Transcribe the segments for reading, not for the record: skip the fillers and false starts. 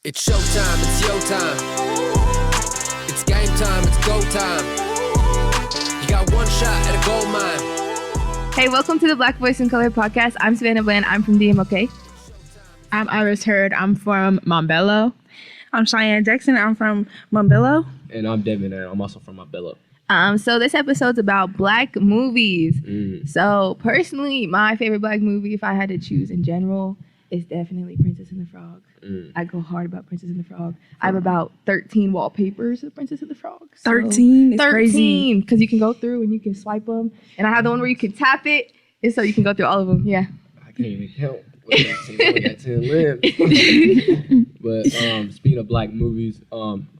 It's showtime, it's your time. It's game time, it's go time. You got one shot at a gold mine. Hey, welcome to the Black Voice in Color podcast. I'm Savannah Bland. I'm from DMOK. I'm Iris Hurd. I'm from Montbello. I'm Cheyenne Jackson. I'm from Montbello. And I'm Devin, and I'm also from Montbello. So this episode's about Black movies. So personally, my favorite Black movie, if I had to choose in general, is definitely Princess and the Frog. I go hard about Princess and the Frog. I have about 13 wallpapers of Princess and the Frog. So 13? It's 13, crazy. because you can go through and you can swipe them. And I have the one where you can tap it, and so you can go through all of them. Yeah. I can't even count. Only got 10 lives. But speaking of Black movies,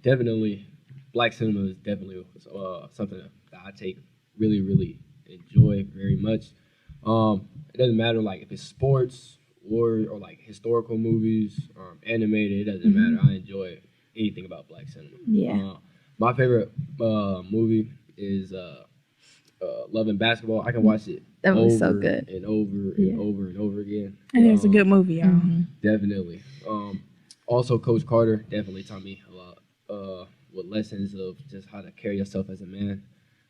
definitely Black cinema is definitely something that I take really, really enjoy very much. It doesn't matter like if it's sports or like historical movies, animated. It doesn't matter. I enjoy anything about Black cinema. Yeah. My favorite movie is Love and Basketball. I can watch it That was over so good. and over and over and over again. I think it's a good movie, y'all. Definitely. Also, Coach Carter definitely taught me a lot with lessons of just how to carry yourself as a man,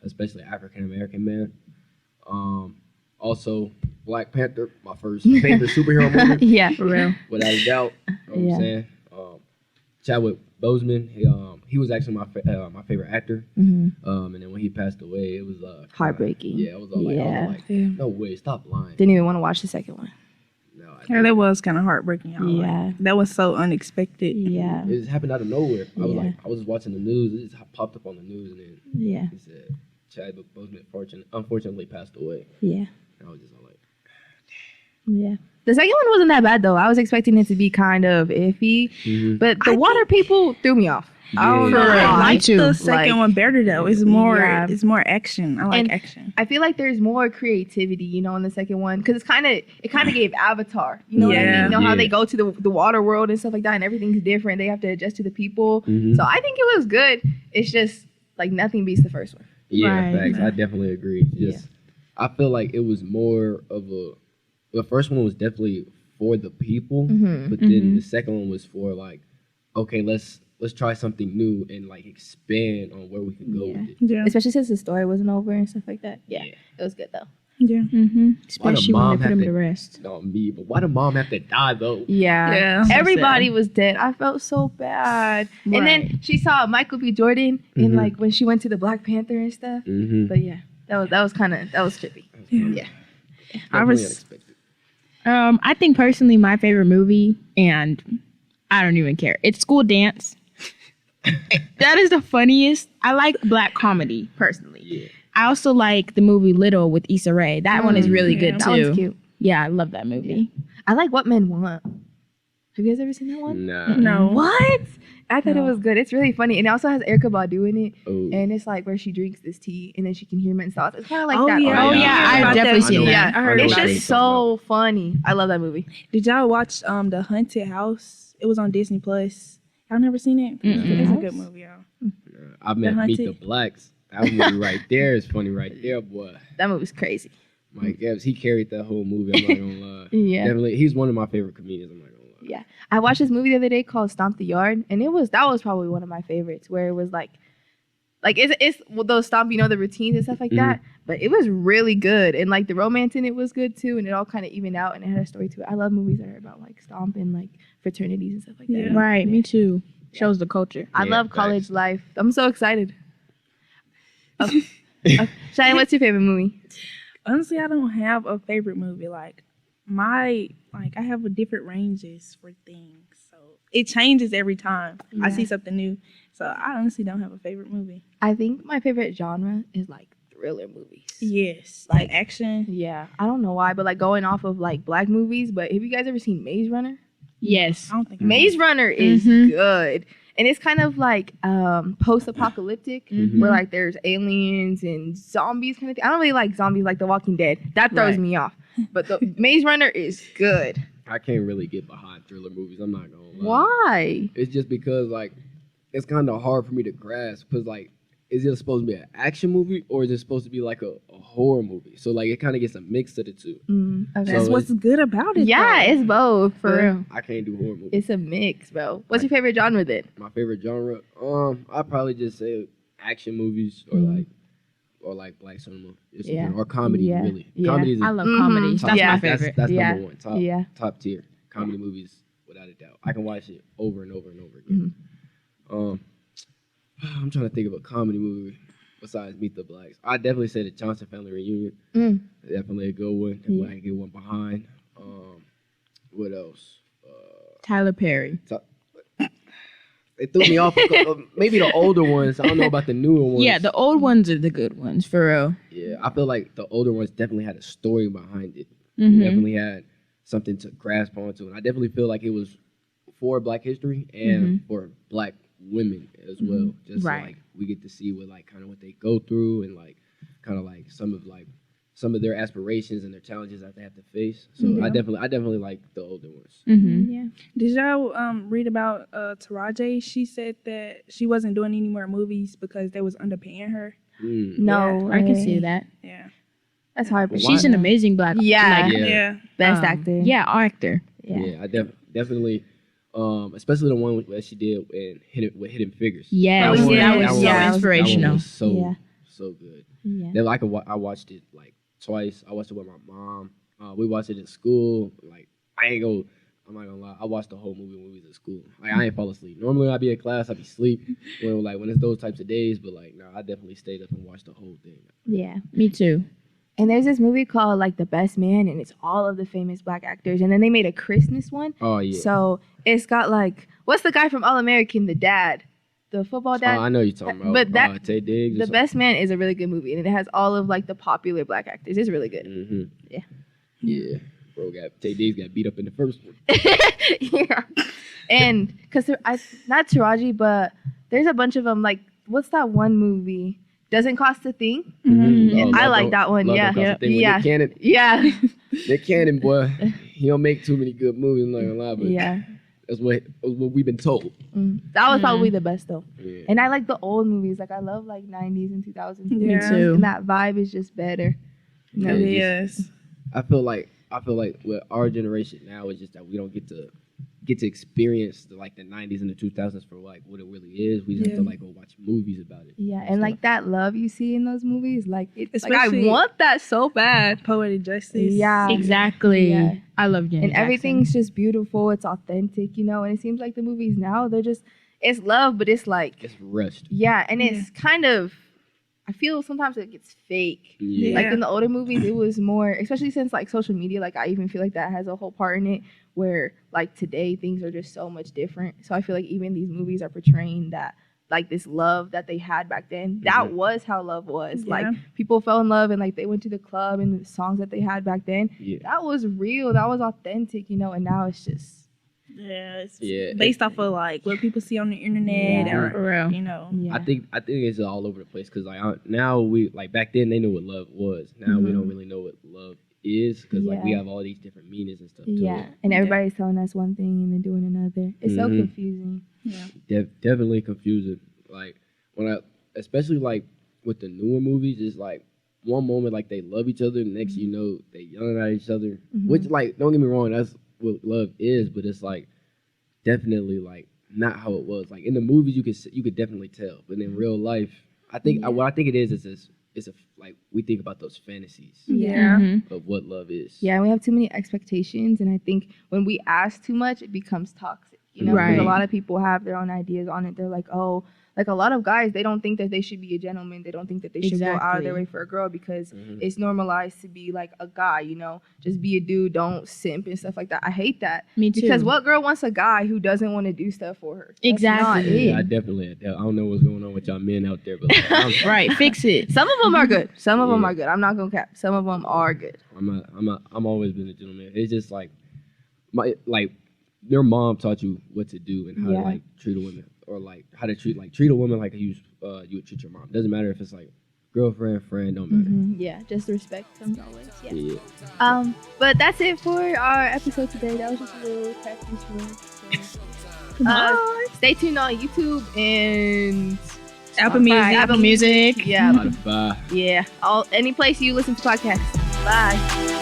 especially African American man. Also, Black Panther, my first favorite superhero movie. Yeah, for real. Without a doubt. You know what I'm saying? Chadwick Boseman, he was actually my favorite actor. And then when he passed away, it was Heartbreaking. Yeah, it was all like, I was like, no way, stop lying. Didn't even want to watch the second one. No, Yeah, that was kind of heartbreaking, y'all. Yeah. Like, that was so unexpected. Yeah. It just happened out of nowhere. I was Yeah. I was just watching the news. It just popped up on the news, and then Yeah. he said Chadwick Boseman unfortunately passed away. Yeah. And I was just all like, Yeah. The second one wasn't that bad though. I was expecting it to be kind of iffy, but the water people threw me off. Oh, Yeah. no, I Me like too. the second one better though. It's more, Yeah. it's more action. I like And action. I feel like there's more creativity, in the second one, because it kind of gave Avatar. You know what I mean? Yeah. You know how Yeah. they go to the water world and stuff like that, and everything's different. They have to adjust to the people. So I think it was good. It's just like nothing beats the first one. yeah, Right. facts. I definitely agree. I feel like it was more of the first one was definitely for the people, but then the second one was for like, okay, let's try something new and like expand on where we can go with it. Yeah. Especially since the story wasn't over and stuff like that. Yeah, it was good though. Yeah. Especially when mom they put have him to- to rest. Not me, but why did mom have to die though? Yeah. Yeah. Everybody was dead. I felt so bad. And then she saw Michael B. Jordan in like when she went to the Black Panther and stuff. But yeah, that was trippy. Yeah. I was- Unexpected. I think personally my favorite movie, and I don't even care. It's School Dance. That is the funniest. I like Black comedy personally. Yeah. I also like the movie Little with Issa Rae. That one is really good That too. one's cute. Yeah, I love that movie. I like What Men Want. Have you guys ever seen that one? Nah. No. What? I thought it was good. It's really funny. And it also has Erykah Badu in it. Oh. And it's like where she drinks this tea and then she can hear men's thoughts. It's kind of like Oh, that. yeah. Oh, yeah. I've I heard about definitely that. seen I know- that. I heard I know It's about what it. just you're talking so funny. I love that movie. Did y'all watch the Haunted House? It was on Disney Plus. Y'all never seen it? It's a good movie, y'all. I met The Meet the Hunted. Blacks. That movie right there is funny right there, boy. That movie's crazy. Mike Epps, he carried that whole movie. I'm not gonna lie. Yeah. Definitely, he's one of my favorite comedians. I'm not gonna lie. Yeah. I watched this movie the other day called Stomp the Yard. And that was probably one of my favorites, where it was like it's well, those stomp, the routines and stuff like that. But it was really good. And like the romance in it was good too. And it all kind of evened out and it had a story to it. I love movies that are about like stomp and like fraternities and stuff like that. Yeah. Right, me too. Shows the culture. I Yeah, love facts. college life. I'm so excited. Cheyenne, what's your favorite movie? Honestly, I don't have a favorite movie. I have a different ranges for things. So it changes every time I Yeah. see something new. So I honestly don't have a favorite movie. I think my favorite genre is like thriller movies. Yes. Like- Like action. Yeah. I don't know why, but like going off of like Black movies, but have you guys ever seen Maze Runner? Yes. I don't think Maze Runner is good. And it's kind of like post-apocalyptic, where like there's aliens and zombies kind of thing. I don't really like zombies like The Walking Dead. That throws Right. me off. But the Maze Runner is good. I can't really get behind thriller movies. I'm not gonna lie. Why? It's just because like it's kind of hard for me to grasp because like is it supposed to be an action movie or is it supposed to be like a horror movie? So like it kind of gets a mix of the two. Okay. That's So what's good about it. Yeah, though. it's both For real. I can't do horror movies. It's a mix, bro. What's your favorite genre then? My favorite genre, I'd probably just say action movies or like black cinema, Yeah. or comedy. Yeah. Really, Yeah. comedy is I love comedies. top, That's Yeah. my favorite. That's Yeah. number one, Yeah. top tier comedy movies without a doubt. I can watch it over and over and over again. I'm trying to think of a comedy movie besides Meet the Blacks. I definitely say the Johnson Family Reunion. Definitely a good one. Definitely I can get one behind. What else? Tyler Perry. It threw me off. Maybe the older ones. I don't know about the newer ones. Yeah, the old ones are the good ones, for real. Yeah, I feel like the older ones definitely had a story behind it. Mhm. Definitely had something to grasp onto, and I definitely feel like it was for Black history and for Black women as well. Just so, Right. like we get to see what like kind of what they go through and like kind of like some of their aspirations and their challenges that they have to face. So I definitely like the older ones. Mm-hmm. Yeah. Did y'all read about Taraji? She said that she wasn't doing any more movies because they was underpaying her. No, I can way. see that. Yeah. That's hard. Why? She's an amazing black. Yeah. like, Yeah. Yeah. best actor. Yeah, actor. Yeah. I definitely, especially the one that she did in Hidden Figures. Yeah, that was so inspirational. That one was so Yeah. so good. Yeah. Then I watched it like twice. I watched it with my mom. We watched it in school. Like I'm not gonna lie. I watched the whole movie when we was at school. Like I ain't fall asleep. Normally when I be in class, I be asleep. When it's those types of days. But like no, I definitely stayed up and watched the whole thing. Yeah. Me too. And there's this movie called like The Best Man, and it's all of the famous Black actors. And then they made a Christmas one. Oh yeah. So it's got like, what's the guy from All American, the dad, the football dad? I know you're talking about. But that- Tay Diggs. The Best Man is a really good movie, and it has all of like the popular Black actors. It's really good. Mm-hmm. Yeah. Yeah. Bro, Tay Diggs got beat up in the first one. Yeah. And because not Taraji, but there's a bunch of them. Like, what's that one movie? Doesn't Cost a Thing. Oh, I Love like Don't- that one. Love Yeah. Don't Cost a Thing with Yeah. Nick Cannon. Yeah. Nick Cannon, boy, he don't make too many good movies. I'm not gonna lie, but Yeah. that's what we've been told. That was probably the best though. Yeah. And I like the old movies. Like I love like 90s and 2000s. Me movies. too. And that vibe is just better. Yeah, It it just- is. I feel like with our generation now, it's just that we don't get to experience the 90s and the 2000s for like what it really is. We just have to like go watch movies about it. Yeah, and like that love you see in those movies, like it's like I Especially- want that so bad. Poetic justice. Yeah. Exactly. Yeah. I love Janet And Jackson. everything's just beautiful. It's authentic, you know. And it seems like the movies now, it's love, but it's like, It's rushed. yeah, and it's kind of, I feel sometimes it gets fake. Yeah. Like in the older movies, it was more, especially since like social media, like I even feel like that has a whole part in it where like today things are just so much different. So I feel like even these movies are portraying that like this love that they had back then. That was how love was. Yeah. Like people fell in love and like they went to the club and the songs that they had back then. Yeah. That was real. That was authentic, you know, and now it's just Yeah. It's Yeah. based off of like what people see on the internet Yeah. For or real. you know. yeah. I think it's all over the place because now we like back then they knew what love was. Now we don't really know what love is because like we Yeah. have all these different meanings and stuff to yeah. it. And everybody's telling us one thing and then doing another. It's so Mhm. confusing. Yeah. Definitely confusing. Like especially like with the newer movies, it's like one moment like they love each other, the next you know they yelling at each other. Which like don't get me wrong, that's what love is, but it's like definitely like not how it was. Like in the movies, you could definitely tell, but in real life, I think what I think it is like we think about those fantasies Yeah. Mhm. of what love is. Yeah, we have too many expectations, and I think when we ask too much, it becomes toxic. You know, because Right. a lot of people have their own ideas on it. They're like, oh, like a lot of guys, they don't think that they should be a gentleman. They don't think that they should go out of Exactly. their way for a girl because it's normalized to be like a guy. You know, just be a dude, don't simp and stuff like that. I hate that. Me too. Because what girl wants a guy who doesn't want to do stuff for her? That's Exactly. not it. Yeah, I don't know what's going on with y'all men out there, but like, Right. Fix it. Some of them are good. Some of them Yeah. are good. I'm not gonna cap. Some of them are good. I'm always been a gentleman. It's just like your mom taught you what to do and how to like treat a woman or like how to treat a woman like you would treat your mom. Doesn't matter if it's like girlfriend, friend, don't matter. Yeah, just respect comes always. Yeah. Yeah. But that's it for our episode today. That was just a little practice run. So, stay tuned on YouTube and Apple Music. Apple Music. Yeah. Spotify. Yeah. Any place you listen to podcasts. Bye.